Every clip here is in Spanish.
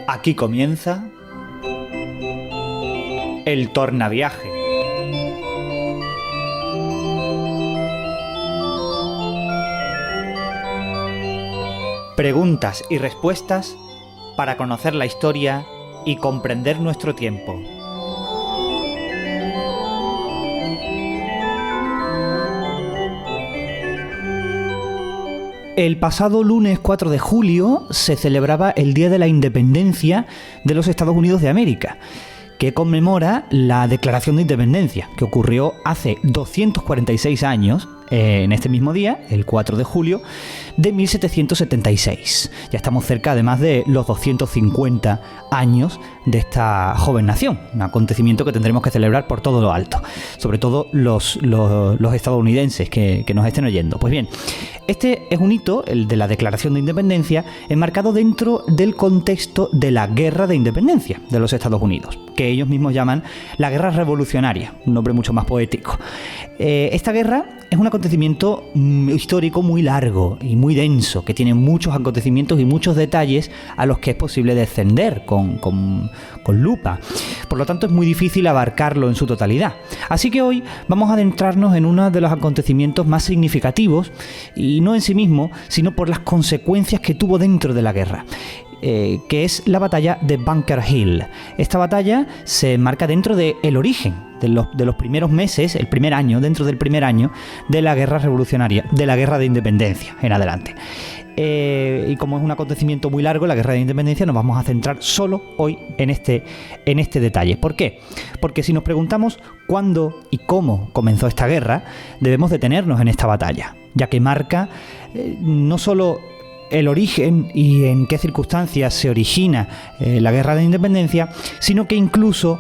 Aquí comienza el Tornaviaje. Preguntas y respuestas para conocer la historia y comprender nuestro tiempo. El pasado lunes 4 de julio se celebraba el Día de la Independencia de los Estados Unidos de América, que conmemora la Declaración de Independencia, que ocurrió hace 246 años, en este mismo día, el 4 de julio de 1776. Ya estamos cerca, además, de los 250 años de esta joven nación, un acontecimiento que tendremos que celebrar por todo lo alto, sobre todo los estadounidenses que nos estén oyendo. Pues bien, este es un hito, el de la Declaración de Independencia, enmarcado dentro del contexto de la Guerra de Independencia de los Estados Unidos, que ellos mismos llaman la Guerra Revolucionaria, un nombre mucho más poético. Esta guerra es un acontecimiento histórico muy largo y muy denso, que tiene muchos acontecimientos y muchos detalles a los que es posible descender con lupa. Por lo tanto, es muy difícil abarcarlo en su totalidad. Así que hoy vamos a adentrarnos en uno de los acontecimientos más significativos, y no en sí mismo, sino por las consecuencias que tuvo dentro de la guerra. Que es la batalla de Bunker Hill. Esta batalla se enmarca dentro del origen de los primeros meses, el primer año, dentro del primer año de la guerra revolucionaria, de la guerra de independencia en adelante. Y como es un acontecimiento muy largo, la guerra de independencia, nos vamos a centrar solo hoy en este detalle. ¿Por qué? Porque si nos preguntamos cuándo y cómo comenzó esta guerra, debemos detenernos en esta batalla, ya que marca no solo el origen y en qué circunstancias se origina la guerra de independencia, sino que incluso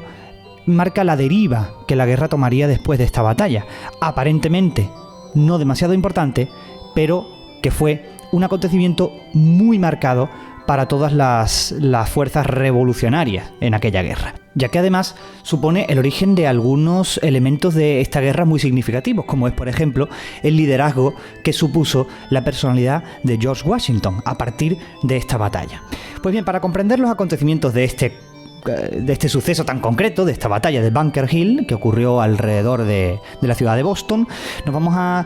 marca la deriva que la guerra tomaría después de esta batalla. Aparentemente no demasiado importante, pero que fue un acontecimiento muy marcado para todas las fuerzas revolucionarias en aquella guerra, ya que además supone el origen de algunos elementos de esta guerra muy significativos, como es, por ejemplo, el liderazgo que supuso la personalidad de George Washington a partir de esta batalla. Pues bien, para comprender los acontecimientos de este suceso tan concreto, de esta batalla de Bunker Hill, que ocurrió alrededor de la ciudad de Boston, nos vamos a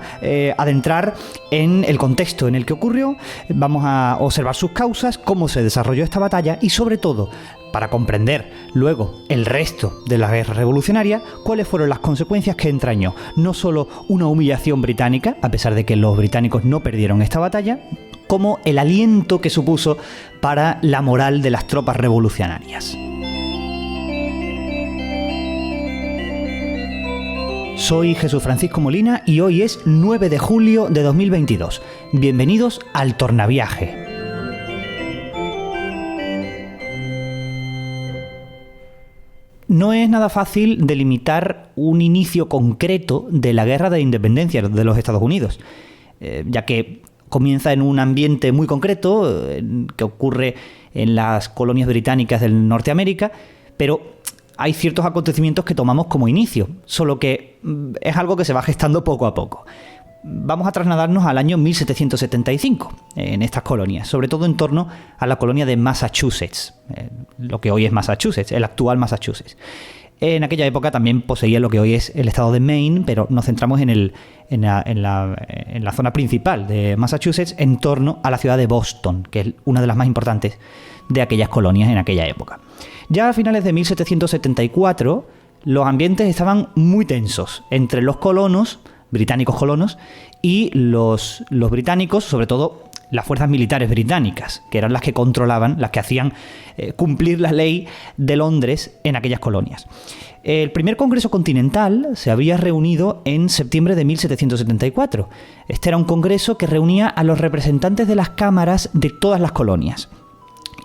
adentrar en el contexto en el que ocurrió, vamos a observar sus causas, cómo se desarrolló esta batalla y, sobre todo, para comprender luego el resto de la guerra revolucionaria, cuáles fueron las consecuencias que entrañó no solo una humillación británica, a pesar de que los británicos no perdieron esta batalla, como el aliento que supuso para la moral de las tropas revolucionarias. Soy Jesús Francisco Molina y hoy es 9 de julio de 2022. Bienvenidos al Tornaviaje. No es nada fácil delimitar un inicio concreto de la guerra de independencia de los Estados Unidos, ya que comienza en un ambiente muy concreto que ocurre en las colonias británicas del Norteamérica, pero hay ciertos acontecimientos que tomamos como inicio, solo que es algo que se va gestando poco a poco. Vamos a trasladarnos al año 1775 en estas colonias, sobre todo en torno a la colonia de Massachusetts, lo que hoy es Massachusetts, el actual Massachusetts. En aquella época también poseía lo que hoy es el estado de Maine, pero nos centramos en la zona principal de Massachusetts, en torno a la ciudad de Boston, que es una de las más importantes de aquellas colonias en aquella época. Ya a finales de 1774, los ambientes estaban muy tensos entre los colonos, británicos colonos, y los británicos, sobre todo las fuerzas militares británicas, que eran las que controlaban, las que hacían cumplir la ley de Londres en aquellas colonias. El primer Congreso Continental se había reunido en septiembre de 1774. Este era un congreso que reunía a los representantes de las cámaras de todas las colonias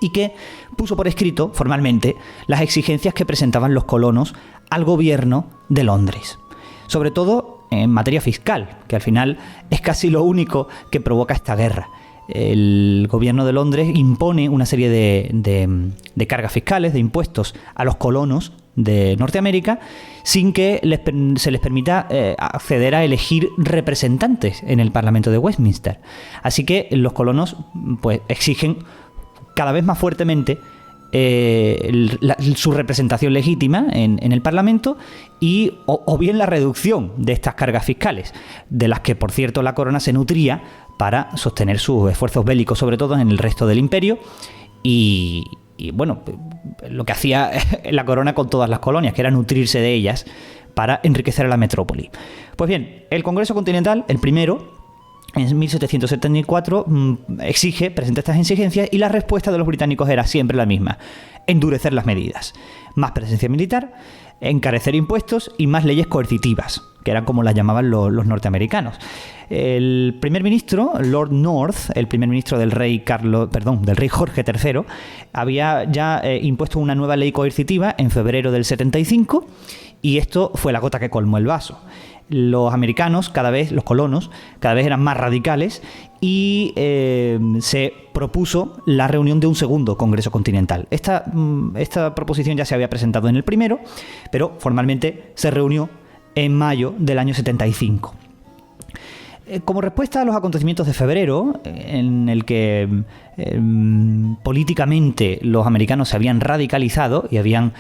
y que puso por escrito, formalmente, las exigencias que presentaban los colonos al gobierno de Londres. Sobre todo en materia fiscal, que al final es casi lo único que provoca esta guerra. El gobierno de Londres impone una serie de cargas fiscales, de impuestos a los colonos de Norteamérica sin que se les permita acceder a elegir representantes en el Parlamento de Westminster. Así que los colonos pues exigen cada vez más fuertemente su representación legítima en el Parlamento y o bien la reducción de estas cargas fiscales, de las que, por cierto, la corona se nutría para sostener sus esfuerzos bélicos, sobre todo en el resto del imperio, y bueno, lo que hacía la corona con todas las colonias, que era nutrirse de ellas para enriquecer a la metrópoli. Pues bien, el Congreso Continental, el primero, en 1774 presenta estas exigencias y la respuesta de los británicos era siempre la misma: endurecer las medidas, más presencia militar, encarecer impuestos y más leyes coercitivas, que eran como las llamaban los norteamericanos. El primer ministro, Lord North, el primer ministro del rey Jorge III, había ya impuesto una nueva ley coercitiva en febrero del 75, y esto fue la gota que colmó el vaso. Los americanos, los colonos, cada vez eran más radicales y se propuso la reunión de un segundo Congreso Continental. Esta proposición ya se había presentado en el primero, pero formalmente se reunió en mayo del año 75. Como respuesta a los acontecimientos de febrero, en el que políticamente los americanos se habían radicalizado y habían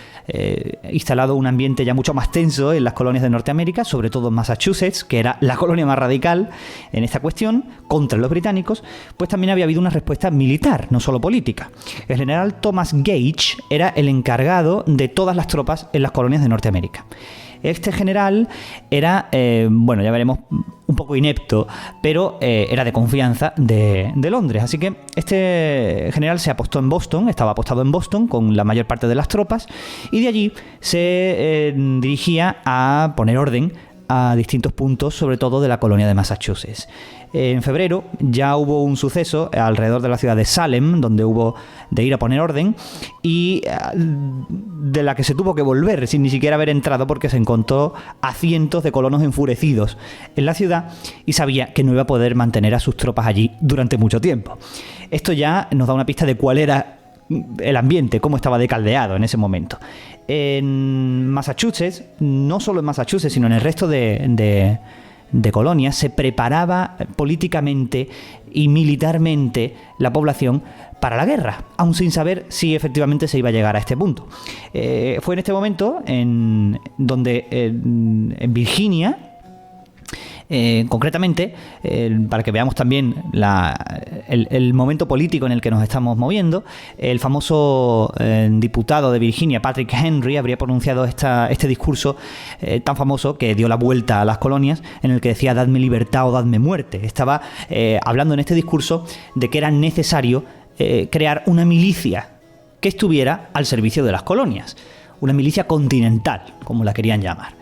instalado un ambiente ya mucho más tenso en las colonias de Norteamérica, sobre todo en Massachusetts, que era la colonia más radical en esta cuestión, contra los británicos, pues también había habido una respuesta militar, no solo política. El general Thomas Gage era el encargado de todas las tropas en las colonias de Norteamérica. Este general era, ya veremos, un poco inepto, pero era de confianza de Londres. Así que este general estaba apostado en Boston con la mayor parte de las tropas, y de allí se dirigía a poner orden a distintos puntos, sobre todo de la colonia de Massachusetts. En febrero ya hubo un suceso alrededor de la ciudad de Salem, donde hubo de ir a poner orden, y de la que se tuvo que volver sin ni siquiera haber entrado, porque se encontró a cientos de colonos enfurecidos en la ciudad y sabía que no iba a poder mantener a sus tropas allí durante mucho tiempo. Esto ya nos da una pista de cuál era el ambiente, cómo estaba de caldeado en ese momento. En Massachusetts, no solo en Massachusetts, sino en el resto de colonias, se preparaba políticamente y militarmente la población para la guerra, aun sin saber si efectivamente se iba a llegar a este punto. Fue en este momento donde en Virginia, concretamente, para que veamos también el momento político en el que nos estamos moviendo, el famoso diputado de Virginia, Patrick Henry, habría pronunciado este discurso tan famoso que dio la vuelta a las colonias, en el que decía: dadme libertad o dadme muerte. Estaba hablando en este discurso de que era necesario crear una milicia que estuviera al servicio de las colonias, una milicia continental, como la querían llamar.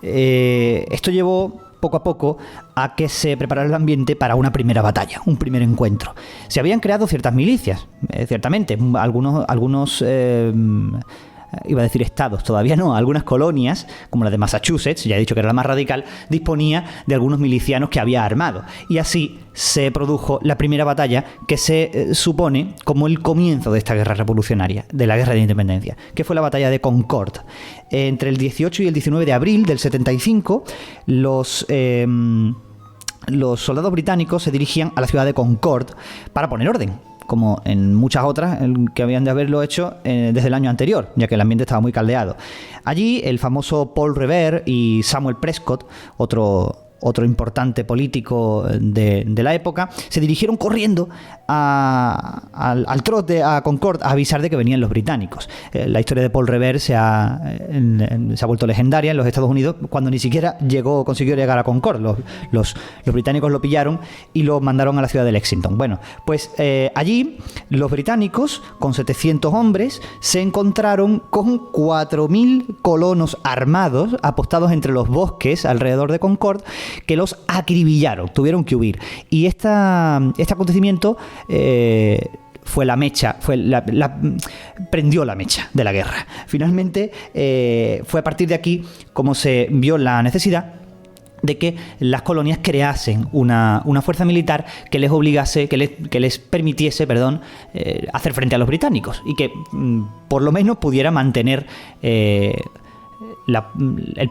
Esto llevó poco a poco a que se preparara el ambiente para una primera batalla, un primer encuentro. Se habían creado ciertas milicias, ciertamente, algunos iba a decir estados, todavía no, algunas colonias, como la de Massachusetts, ya he dicho que era la más radical, disponía de algunos milicianos que había armado. Y así se produjo la primera batalla, que se supone como el comienzo de esta guerra revolucionaria, de la guerra de independencia, que fue la batalla de Concord. Entre el 18 y el 19 de abril del 75, los soldados británicos se dirigían a la ciudad de Concord para poner orden, como en muchas otras que habían de haberlo hecho desde el año anterior, ya que el ambiente estaba muy caldeado. Allí el famoso Paul Revere y Samuel Prescott, otro importante político de la época, se dirigieron corriendo al trote a Concord a avisar de que venían los británicos. La historia de Paul Revere se ha vuelto legendaria en los Estados Unidos, cuando ni siquiera consiguió llegar a Concord. Los británicos lo pillaron y lo mandaron a la ciudad de Lexington. Bueno, pues allí los británicos, con 700 hombres, se encontraron con 4.000 colonos armados apostados entre los bosques alrededor de Concord, que los acribillaron, tuvieron que huir. Y este acontecimiento fue la mecha, prendió la mecha de la guerra. Finalmente fue a partir de aquí como se vio la necesidad de que las colonias creasen una fuerza militar que les obligase, que les permitiese, hacer frente a los británicos y que por lo menos pudiera mantener el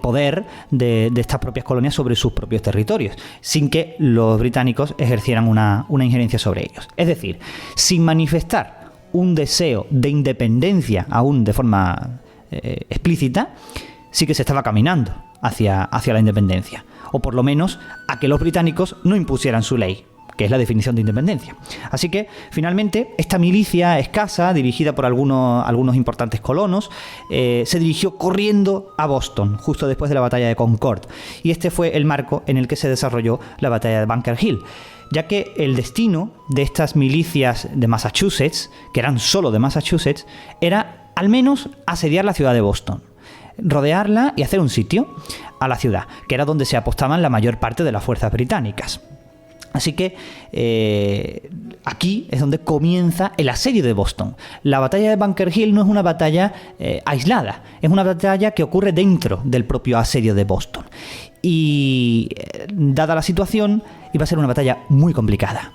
poder de estas propias colonias sobre sus propios territorios, sin que los británicos ejercieran una injerencia sobre ellos. Es decir, sin manifestar un deseo de independencia aún de forma explícita, sí que se estaba caminando hacia la independencia, o por lo menos a que los británicos no impusieran su ley, que es la definición de independencia. Así que, finalmente, esta milicia escasa, dirigida por algunos importantes colonos, se dirigió corriendo a Boston, justo después de la batalla de Concord, y este fue el marco en el que se desarrolló la batalla de Bunker Hill, ya que el destino de estas milicias de Massachusetts, que eran solo de Massachusetts, era al menos asediar la ciudad de Boston, rodearla y hacer un sitio a la ciudad, que era donde se apostaban la mayor parte de las fuerzas británicas. Así que aquí es donde comienza el asedio de Boston. La batalla de Bunker Hill no es una batalla aislada, es una batalla que ocurre dentro del propio asedio de Boston. Y dada la situación, iba a ser una batalla muy complicada.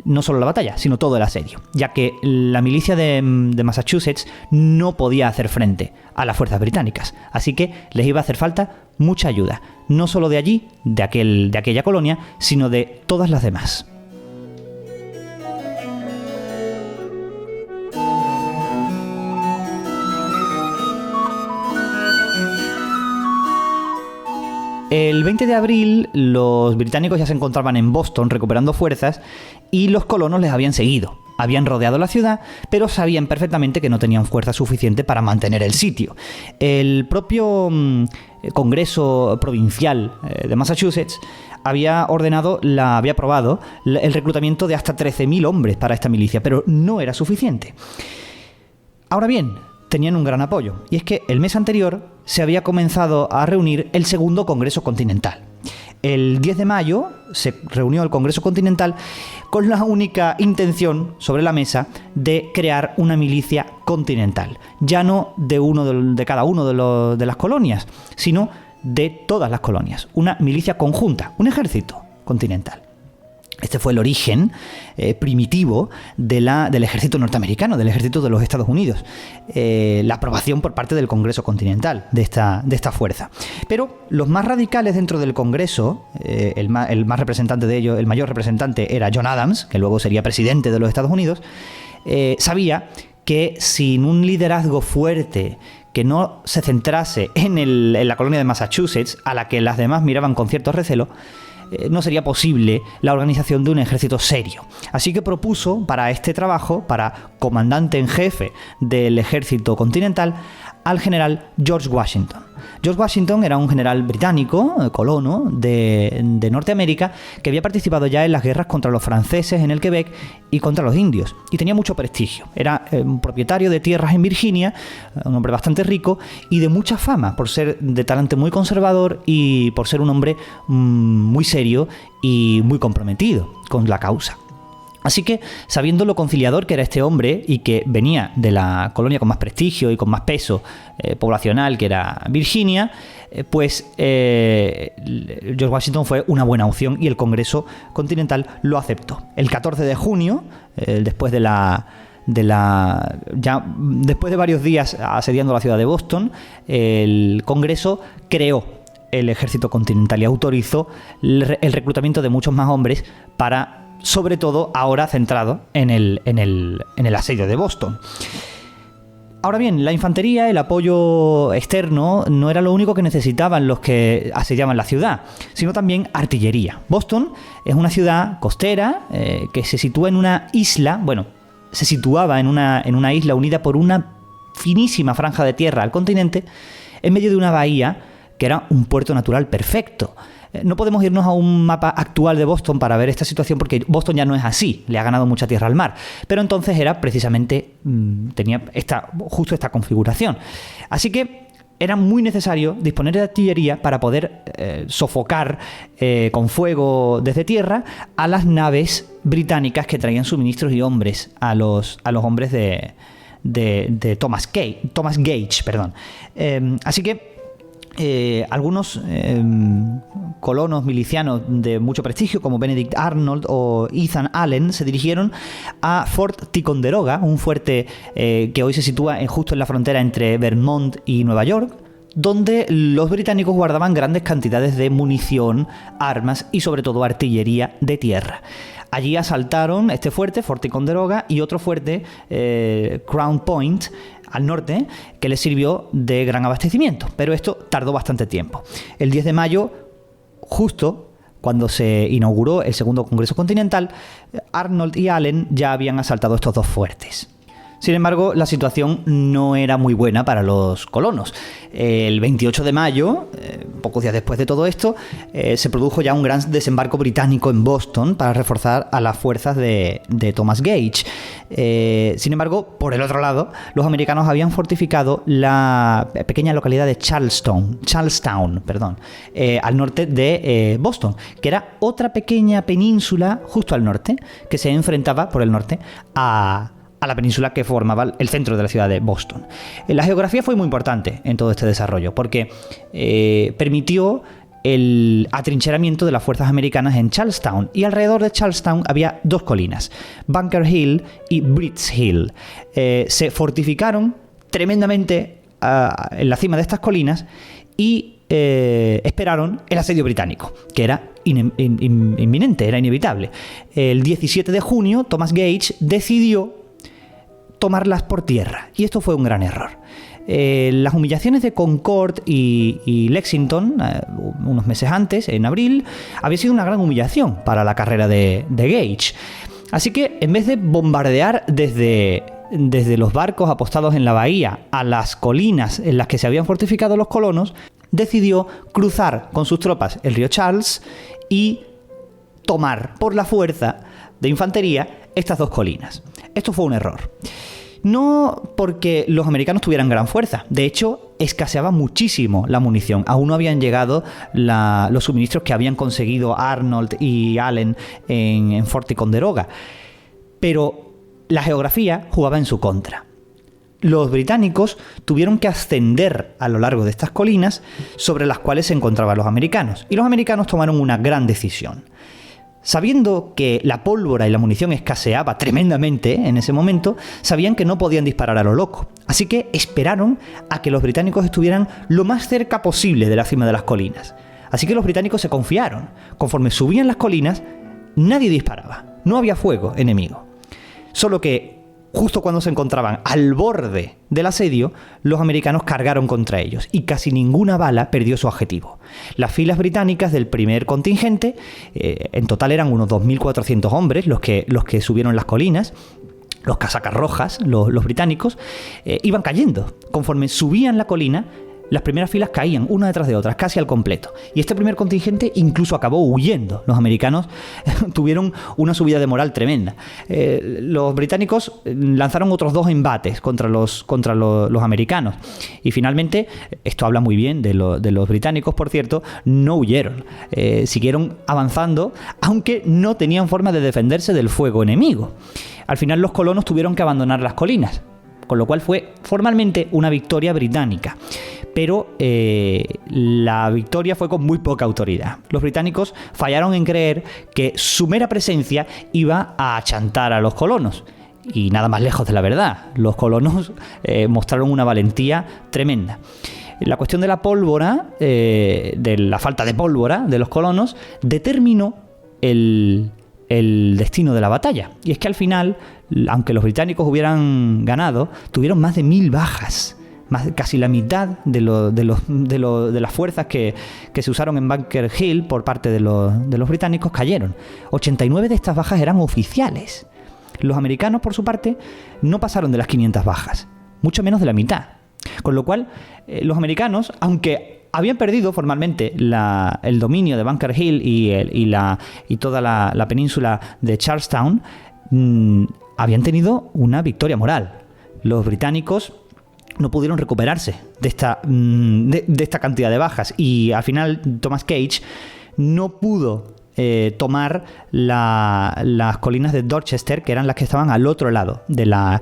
No solo la batalla, sino todo el asedio, ya que la milicia de Massachusetts no podía hacer frente a las fuerzas británicas, así que les iba a hacer falta mucha ayuda, no solo de allí, de aquella colonia, sino de todas las demás. El 20 de abril los británicos ya se encontraban en Boston recuperando fuerzas y los colonos les habían seguido. Habían rodeado la ciudad, pero sabían perfectamente que no tenían fuerza suficiente para mantener el sitio. El propio Congreso Provincial de Massachusetts había aprobado el reclutamiento de hasta 13.000 hombres para esta milicia, pero no era suficiente. Ahora bien, tenían un gran apoyo, y es que el mes anterior se había comenzado a reunir el segundo Congreso Continental. El 10 de mayo se reunió el Congreso Continental con la única intención sobre la mesa de crear una milicia continental, ya no de cada uno de las colonias, sino de todas las colonias, una milicia conjunta, un ejército continental. Este fue el origen primitivo del ejército norteamericano, del ejército de los Estados Unidos. La aprobación por parte del Congreso Continental de esta fuerza. Pero los más radicales dentro del Congreso, el más representante de ellos, el mayor representante era John Adams, que luego sería presidente de los Estados Unidos, sabía que sin un liderazgo fuerte que no se centrase en la colonia de Massachusetts, a la que las demás miraban con cierto recelo, no sería posible la organización de un ejército serio. Así que propuso para este trabajo, para comandante en jefe del ejército continental, al general George Washington. George Washington era un general británico, colono de Norteamérica, que había participado ya en las guerras contra los franceses en el Quebec y contra los indios, y tenía mucho prestigio. Era un propietario de tierras en Virginia, un hombre bastante rico y de mucha fama por ser de talante muy conservador y por ser un hombre muy serio y muy comprometido con la causa. Así que, sabiendo lo conciliador que era este hombre y que venía de la colonia con más prestigio y con más peso poblacional, que era Virginia, George Washington fue una buena opción y el Congreso Continental lo aceptó. El 14 de junio, después de varios días asediando la ciudad de Boston, el Congreso creó el ejército continental y autorizó el reclutamiento de muchos más hombres para, sobre todo ahora centrado en el asedio de Boston. Ahora bien, la infantería, el apoyo externo, no era lo único que necesitaban los que asediaban la ciudad, sino también artillería. Boston es una ciudad costera que se sitúa en una isla, se situaba en una isla unida por una finísima franja de tierra al continente, en medio de una bahía que era un puerto natural perfecto. No podemos irnos a un mapa actual de Boston para ver esta situación porque Boston ya no es así, le ha ganado mucha tierra al mar, pero entonces era precisamente, tenía justo esta configuración. Así que era muy necesario disponer de artillería para poder sofocar con fuego desde tierra a las naves británicas que traían suministros y hombres a los hombres de Thomas Gage. Así que algunos colonos milicianos de mucho prestigio, como Benedict Arnold o Ethan Allen, se dirigieron a Fort Ticonderoga, un fuerte que hoy se sitúa justo en la frontera entre Vermont y Nueva York, donde los británicos guardaban grandes cantidades de munición, armas y sobre todo artillería de tierra. Allí asaltaron este fuerte, Fort Ticonderoga, y otro fuerte, Crown Point, al norte, que les sirvió de gran abastecimiento. Pero esto tardó bastante tiempo. El 10 de mayo, justo cuando se inauguró el Segundo Congreso Continental, Arnold y Allen ya habían asaltado estos dos fuertes. Sin embargo, la situación no era muy buena para los colonos. El 28 de mayo, pocos días después de todo esto, se produjo ya un gran desembarco británico en Boston para reforzar a las fuerzas de Thomas Gage. Sin embargo, por el otro lado, los americanos habían fortificado la pequeña localidad de Charlestown, al norte de Boston, que era otra pequeña península justo al norte, que se enfrentaba por el norte a la península que formaba el centro de la ciudad de Boston. La geografía fue muy importante en todo este desarrollo porque permitió el atrincheramiento de las fuerzas americanas en Charlestown, y alrededor de Charlestown había dos colinas, Bunker Hill y Bridge Hill. Se fortificaron tremendamente en la cima de estas colinas y esperaron el asedio británico, que era inminente, era inevitable. El 17 de junio, Thomas Gage decidió tomarlas por tierra, y esto fue un gran error. Las humillaciones de Concord y Lexington, unos meses antes, en abril, había sido una gran humillación para la carrera de Gage. Así que, en vez de bombardear desde los barcos apostados en la bahía a las colinas en las que se habían fortificado los colonos, decidió cruzar con sus tropas el río Charles y tomar por la fuerza de infantería estas dos colinas. Esto fue un error. No porque los americanos tuvieran gran fuerza. De hecho, escaseaba muchísimo la munición. Aún no habían llegado los suministros que habían conseguido Arnold y Allen en Fort Ticonderoga. Pero la geografía jugaba en su contra. Los británicos tuvieron que ascender a lo largo de estas colinas sobre las cuales se encontraban los americanos. Y los americanos tomaron una gran decisión. Sabiendo que la pólvora y la munición escaseaba tremendamente en ese momento, sabían que no podían disparar a lo loco. Así que esperaron a que los británicos estuvieran lo más cerca posible de la cima de las colinas. Así que los británicos se confiaron. Conforme subían las colinas, nadie disparaba. No había fuego enemigo. Solo que justo cuando se encontraban al borde del asedio, los americanos cargaron contra ellos y casi ninguna bala perdió su objetivo. Las filas británicas del primer contingente, en total eran unos 2.400 hombres los que subieron las colinas, los casacas rojas, los británicos, iban cayendo. Conforme subían la colina, las primeras filas caían una detrás de otras, casi al completo. Y este primer contingente incluso acabó huyendo. Los americanos tuvieron una subida de moral tremenda. Los británicos lanzaron otros dos embates contra los americanos. Y finalmente, esto habla muy bien de los británicos, por cierto, no huyeron. Siguieron avanzando, aunque no tenían forma de defenderse del fuego enemigo. Al final los colonos tuvieron que abandonar las colinas, con lo cual fue formalmente una victoria británica. Pero la victoria fue con muy poca autoridad. Los británicos fallaron en creer que su mera presencia iba a achantar a los colonos. Y nada más lejos de la verdad. Los colonos mostraron una valentía tremenda. La cuestión de la pólvora, de la falta de pólvora de los colonos, determinó el destino de la batalla. Y es que al final, aunque los británicos hubieran ganado, tuvieron más de 1.000 bajas. Casi la mitad de las fuerzas que se usaron en Bunker Hill por parte de los británicos cayeron. 89 de estas bajas eran oficiales. Los americanos, por su parte, no pasaron de las 500 bajas, mucho menos de la mitad. Con lo cual, los americanos, aunque habían perdido formalmente el dominio de Bunker Hill y toda la península de Charlestown, habían tenido una victoria moral. Los británicos no pudieron recuperarse de esta cantidad de bajas, y al final Thomas Gage no pudo tomar las colinas de Dorchester, que eran las que estaban al otro lado de la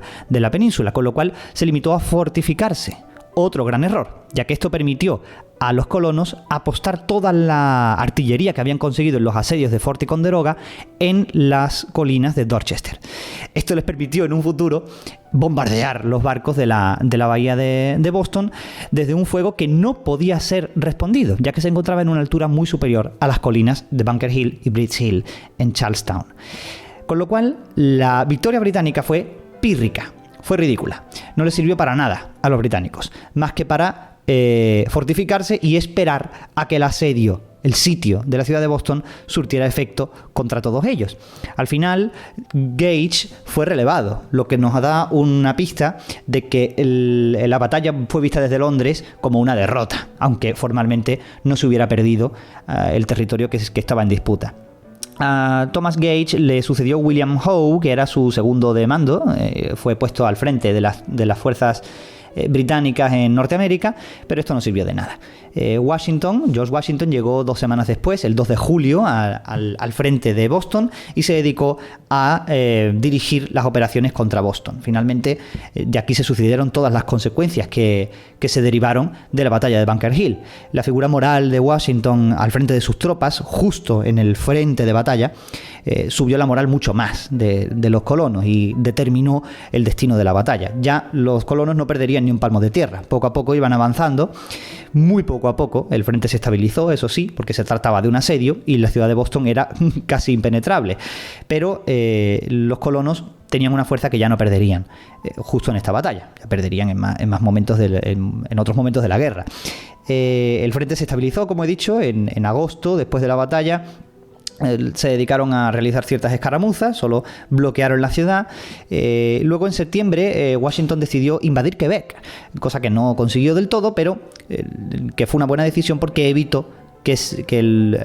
península, con lo cual se limitó a fortificarse. Otro gran error, ya que esto permitió a los colonos apostar toda la artillería que habían conseguido en los asedios de Fort Ticonderoga en las colinas de Dorchester. Esto les permitió en un futuro bombardear los barcos de la bahía de Boston desde un fuego que no podía ser respondido, ya que se encontraba en una altura muy superior a las colinas de Bunker Hill y Bridge Hill en Charlestown. Con lo cual, la victoria británica fue pírrica, fue ridícula. No les sirvió para nada a los británicos, más que para fortificarse y esperar a que el sitio de la ciudad de Boston surtiera efecto contra todos ellos. Al final, Gage fue relevado, lo que nos da una pista de que la batalla fue vista desde Londres como una derrota, aunque formalmente no se hubiera perdido el territorio que estaba en disputa. A Thomas Gage le sucedió William Howe, que era su segundo de mando, fue puesto al frente de las fuerzas británicas en Norteamérica, pero esto no sirvió de nada. George Washington llegó 2 semanas después, el 2 de julio, al frente de Boston y se dedicó a dirigir las operaciones contra Boston. Finalmente, de aquí se sucedieron todas las consecuencias que se derivaron de la batalla de Bunker Hill. La figura moral de Washington al frente de sus tropas, justo en el frente de batalla, subió la moral mucho más de los colonos y determinó el destino de la batalla. Ya los colonos no perderían ni un palmo de tierra. Poco a poco iban avanzando, muy poco a poco. El frente se estabilizó, eso sí, porque se trataba de un asedio y la ciudad de Boston era casi impenetrable. Pero los colonos tenían una fuerza que ya no perderían justo en esta batalla. Ya perderían en otros momentos de la guerra. El frente se estabilizó, como he dicho, en agosto, después de la batalla. Se dedicaron a realizar ciertas escaramuzas, solo bloquearon la ciudad. Luego, en septiembre, Washington decidió invadir Quebec, cosa que no consiguió del todo, pero que fue una buena decisión porque evitó que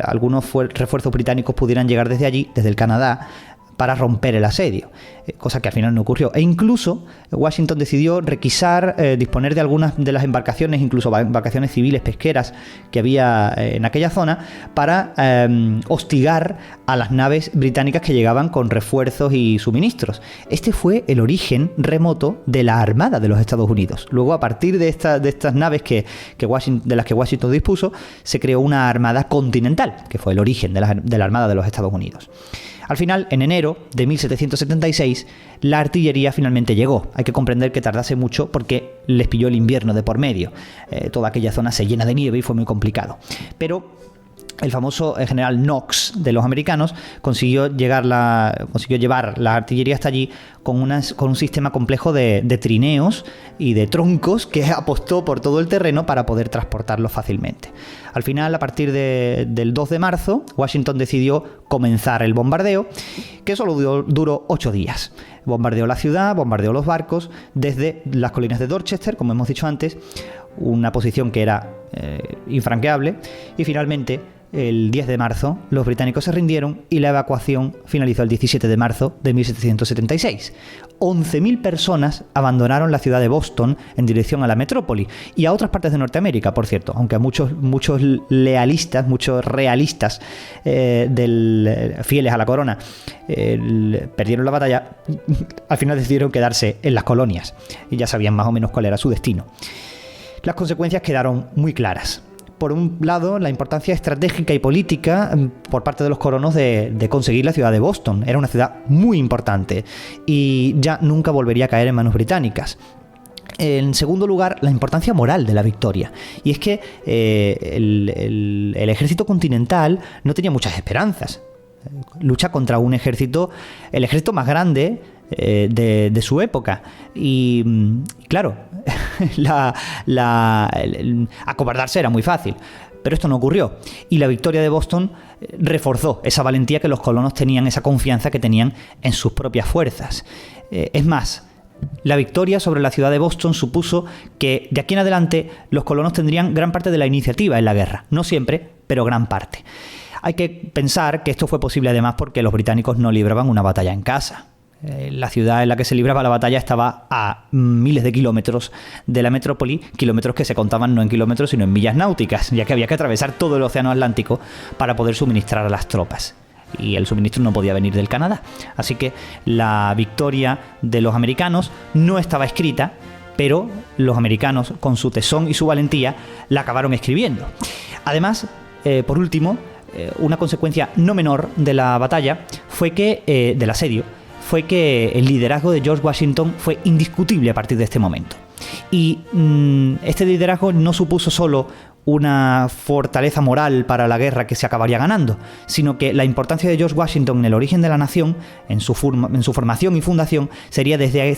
algunos refuerzos británicos pudieran llegar desde allí, desde el Canadá, para romper el asedio, cosa que al final no ocurrió. E incluso Washington decidió requisar, disponer de algunas de las embarcaciones, incluso embarcaciones civiles pesqueras que había en aquella zona, para hostigar a las naves británicas que llegaban con refuerzos y suministros. Este fue el origen remoto de la Armada de los Estados Unidos. Luego, a partir de estas naves de las que Washington dispuso, se creó una Armada continental, que fue el origen de la Armada de los Estados Unidos. Al final, en enero de 1776, la artillería finalmente llegó. Hay que comprender que tardase mucho porque les pilló el invierno de por medio. Toda aquella zona se llena de nieve y fue muy complicado. Pero el famoso general Knox de los americanos consiguió llevar la artillería hasta allí con un sistema complejo de trineos y de troncos que apostó por todo el terreno para poder transportarlos fácilmente. Al final, a partir del 2 de marzo, Washington decidió comenzar el bombardeo, que solo duró 8 días. Bombardeó la ciudad, bombardeó los barcos desde las colinas de Dorchester, como hemos dicho antes, una posición que era infranqueable, y finalmente, el 10 de marzo, los británicos se rindieron y la evacuación finalizó el 17 de marzo de 1776. 11.000 personas abandonaron la ciudad de Boston en dirección a la metrópoli y a otras partes de Norteamérica, por cierto, aunque a muchos lealistas, muchos realistas fieles a la corona perdieron la batalla, al final decidieron quedarse en las colonias y ya sabían más o menos cuál era su destino. Las consecuencias quedaron muy claras. Por un lado, la importancia estratégica y política por parte de los colonos de conseguir la ciudad de Boston. Era una ciudad muy importante y ya nunca volvería a caer en manos británicas. En segundo lugar, la importancia moral de la victoria. Y es que el ejército continental no tenía muchas esperanzas. Lucha contra el ejército más grande de su época. Y claro, acobardarse era muy fácil. Pero esto no ocurrió. Y la victoria de Boston reforzó esa valentía que los colonos tenían, esa confianza que tenían en sus propias fuerzas. Es más, la victoria sobre la ciudad de Boston supuso que de aquí en adelante los colonos tendrían gran parte de la iniciativa en la guerra. No siempre, pero gran parte. Hay que pensar que esto fue posible además porque los británicos no libraban una batalla en casa. La ciudad en la que se libraba la batalla estaba a miles de kilómetros de la metrópoli, kilómetros que se contaban no en kilómetros sino en millas náuticas, ya que había que atravesar todo el océano Atlántico para poder suministrar a las tropas. Y el suministro no podía venir del Canadá. Así que la victoria de los americanos no estaba escrita, pero los americanos, con su tesón y su valentía, la acabaron escribiendo. Además, por último, una consecuencia no menor de la batalla fue que, del asedio, fue que el liderazgo de George Washington fue indiscutible a partir de este momento. Y este liderazgo no supuso solo una fortaleza moral para la guerra que se acabaría ganando, sino que la importancia de George Washington en el origen de la nación, en su formación y fundación, sería desde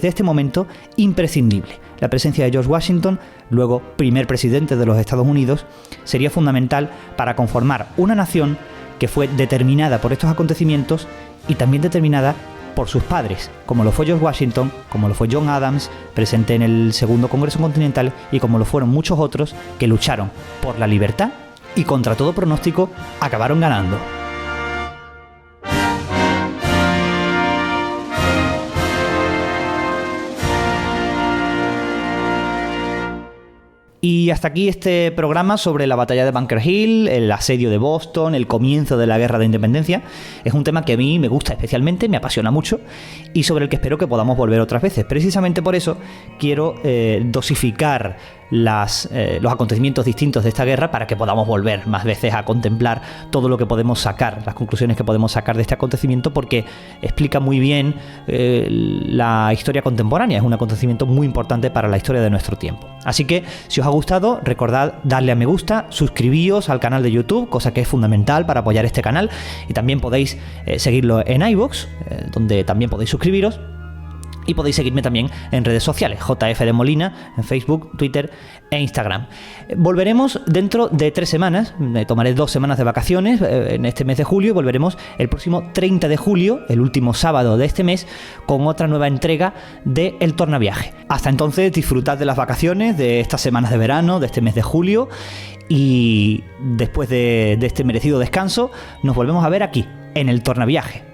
este momento imprescindible. La presencia de George Washington, luego primer presidente de los Estados Unidos, sería fundamental para conformar una nación que fue determinada por estos acontecimientos y también determinada por sus padres, como lo fue George Washington, como lo fue John Adams, presente en el Segundo Congreso Continental, y como lo fueron muchos otros que lucharon por la libertad y contra todo pronóstico acabaron ganando. Y hasta aquí este programa sobre la batalla de Bunker Hill, el asedio de Boston, el comienzo de la Guerra de Independencia. Es un tema que a mí me gusta especialmente, me apasiona mucho y sobre el que espero que podamos volver otras veces. Precisamente por eso quiero dosificar los acontecimientos distintos de esta guerra para que podamos volver más veces a contemplar todo lo que podemos sacar, las conclusiones que podemos sacar de este acontecimiento, porque explica muy bien la historia contemporánea. Es un acontecimiento muy importante para la historia de nuestro tiempo. Así que si os ha gustado, recordad darle a me gusta, suscribíos al canal de YouTube, cosa que es fundamental para apoyar este canal, y también podéis seguirlo en iVoox, donde también podéis suscribiros. Y podéis seguirme también en redes sociales, JF de Molina, en Facebook, Twitter e Instagram. Volveremos dentro de 3 semanas, me tomaré 2 semanas de vacaciones en este mes de julio y volveremos el próximo 30 de julio, el último sábado de este mes, con otra nueva entrega de El Tornaviaje. Hasta entonces, disfrutad de las vacaciones, de estas semanas de verano, de este mes de julio, y después de este merecido descanso, nos volvemos a ver aquí, en El Tornaviaje.